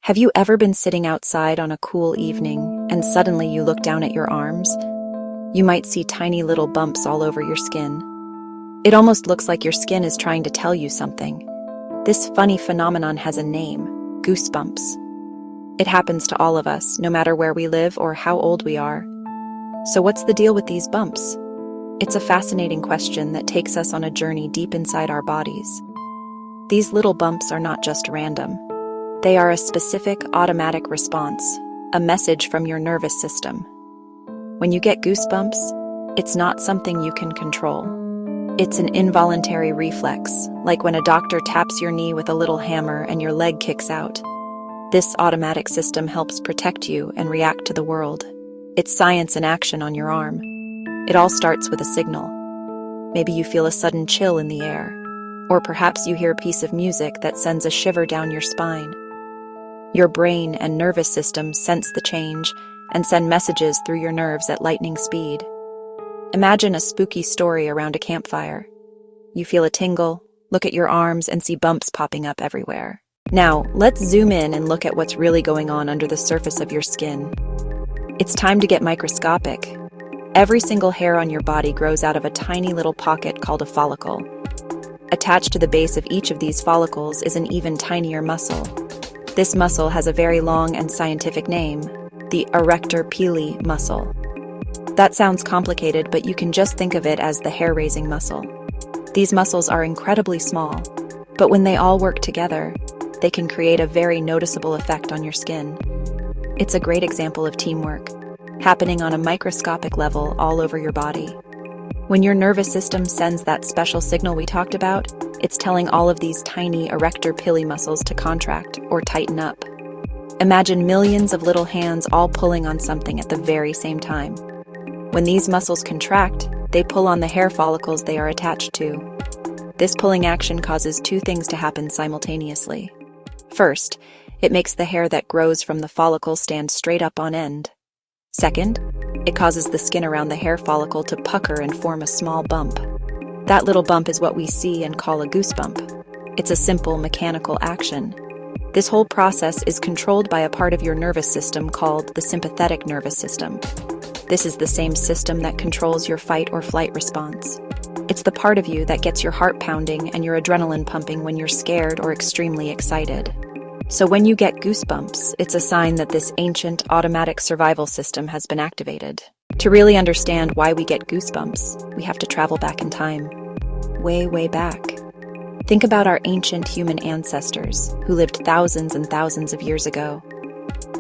Have you ever been sitting outside on a cool evening and suddenly you look down at your arms? You might see tiny little bumps all over your skin. It almost looks like your skin is trying to tell you something. This funny phenomenon has a name: goosebumps. It happens to all of us, no matter where we live or how old we are. So what's the deal with these bumps? It's a fascinating question that takes us on a journey deep inside our bodies. These little bumps are not just random. They are a specific automatic response, a message from your nervous system. When you get goosebumps, it's not something you can control. It's an involuntary reflex, like when a doctor taps your knee with a little hammer and your leg kicks out. This automatic system helps protect you and react to the world. It's science in action on your arm. It all starts with a signal. Maybe you feel a sudden chill in the air, or perhaps you hear a piece of music that sends a shiver down your spine. Your brain and nervous system sense the change and send messages through your nerves at lightning speed. Imagine a spooky story around a campfire. You feel a tingle, look at your arms, and see bumps popping up everywhere. Now, let's zoom in and look at what's really going on under the surface of your skin. It's time to get microscopic. Every single hair on your body grows out of a tiny little pocket called a follicle. Attached to the base of each of these follicles is an even tinier muscle. This muscle has a very long and scientific name, the erector pili muscle. That sounds complicated, but you can just think of it as the hair-raising muscle. These muscles are incredibly small, but when they all work together, they can create a very noticeable effect on your skin. It's a great example of teamwork, happening on a microscopic level all over your body. When your nervous system sends that special signal we talked about, it's telling all of these tiny erector pili muscles to contract or tighten up. Imagine millions of little hands all pulling on something at the very same time. When these muscles contract, they pull on the hair follicles they are attached to. This pulling action causes two things to happen simultaneously. First, it makes the hair that grows from the follicle stand straight up on end. Second, it causes the skin around the hair follicle to pucker and form a small bump. That little bump is what we see and call a goosebump. It's a simple mechanical action. This whole process is controlled by a part of your nervous system called the sympathetic nervous system. This is the same system that controls your fight or flight response. It's the part of you that gets your heart pounding and your adrenaline pumping when you're scared or extremely excited. So when you get goosebumps, it's a sign that this ancient automatic survival system has been activated. To really understand why we get goosebumps, we have to travel back in time. Way, way back. Think about our ancient human ancestors who lived thousands and thousands of years ago.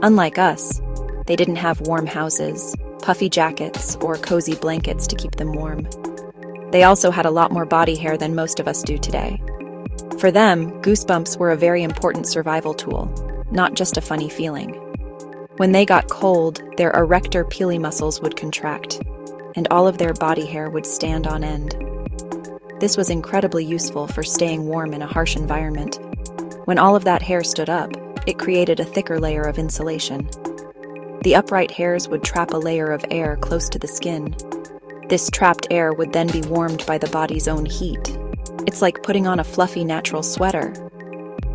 Unlike us, they didn't have warm houses, puffy jackets, or cozy blankets to keep them warm. They also had a lot more body hair than most of us do today. For them, goosebumps were a very important survival tool, not just a funny feeling. When they got cold, their erector pili muscles would contract, and all of their body hair would stand on end. This was incredibly useful for staying warm in a harsh environment. When all of that hair stood up, it created a thicker layer of insulation. The upright hairs would trap a layer of air close to the skin. This trapped air would then be warmed by the body's own heat. It's like putting on a fluffy natural sweater.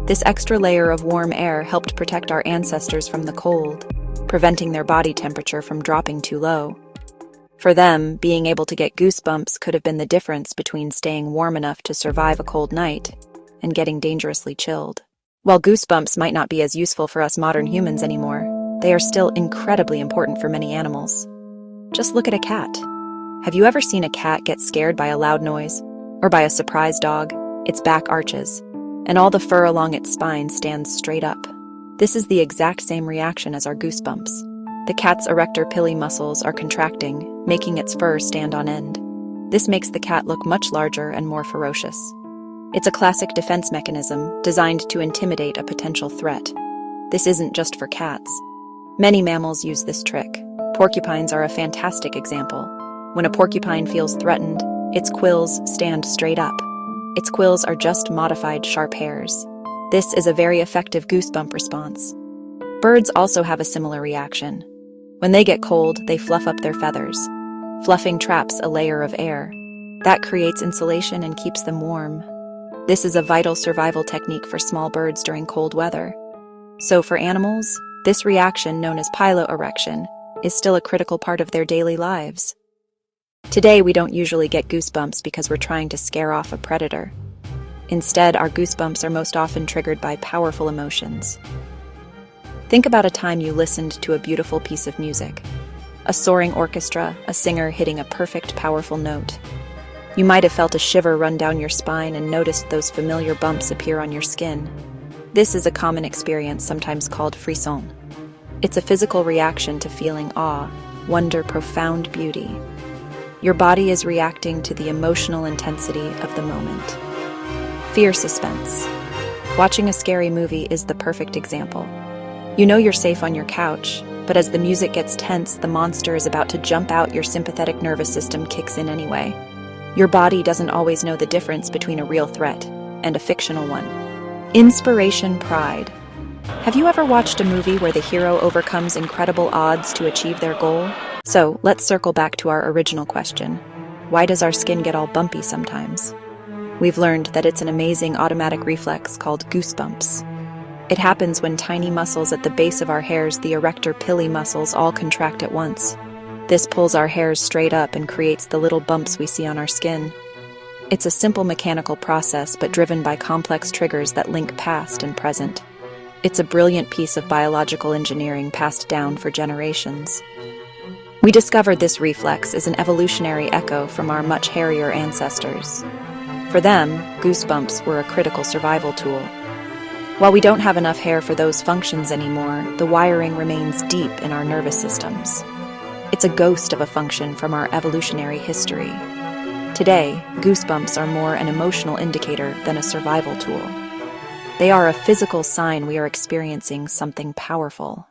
This extra layer of warm air helped protect our ancestors from the cold, preventing their body temperature from dropping too low. For them, being able to get goosebumps could have been the difference between staying warm enough to survive a cold night and getting dangerously chilled. While goosebumps might not be as useful for us modern humans anymore, they are still incredibly important for many animals. Just look at a cat. Have you ever seen a cat get scared by a loud noise? Or by a surprise dog? Its back arches, and all the fur along its spine stands straight up. This is the exact same reaction as our goosebumps. The cat's erector pili muscles are contracting, making its fur stand on end. This makes the cat look much larger and more ferocious. It's a classic defense mechanism designed to intimidate a potential threat. This isn't just for cats. Many mammals use this trick. Porcupines are a fantastic example. When a porcupine feels threatened, its quills stand straight up. Its quills are just modified sharp hairs. This is a very effective goosebump response. Birds also have a similar reaction. When they get cold, they fluff up their feathers. Fluffing traps a layer of air. That creates insulation and keeps them warm. This is a vital survival technique for small birds during cold weather. So for animals, this reaction, known as piloerection, is still a critical part of their daily lives. Today, we don't usually get goosebumps because we're trying to scare off a predator. Instead, our goosebumps are most often triggered by powerful emotions. Think about a time you listened to a beautiful piece of music. A soaring orchestra, a singer hitting a perfect, powerful note. You might have felt a shiver run down your spine and noticed those familiar bumps appear on your skin. This is a common experience, sometimes called frisson. It's a physical reaction to feeling awe, wonder, profound beauty. Your body is reacting to the emotional intensity of the moment. Fear suspense. Watching a scary movie is the perfect example. You know you're safe on your couch, but as the music gets tense, the monster is about to jump out, your sympathetic nervous system kicks in anyway. Your body doesn't always know the difference between a real threat and a fictional one. Inspiration pride. Have you ever watched a movie where the hero overcomes incredible odds to achieve their goal? So, let's circle back to our original question. Why does our skin get all bumpy sometimes? We've learned that it's an amazing automatic reflex called goosebumps. It happens when tiny muscles at the base of our hairs, the erector pili muscles, all contract at once. This pulls our hairs straight up and creates the little bumps we see on our skin. It's a simple mechanical process, but driven by complex triggers that link past and present. It's a brilliant piece of biological engineering passed down for generations. We discovered this reflex is an evolutionary echo from our much hairier ancestors. For them, goosebumps were a critical survival tool. While we don't have enough hair for those functions anymore, the wiring remains deep in our nervous systems. It's a ghost of a function from our evolutionary history. Today, goosebumps are more an emotional indicator than a survival tool. They are a physical sign we are experiencing something powerful.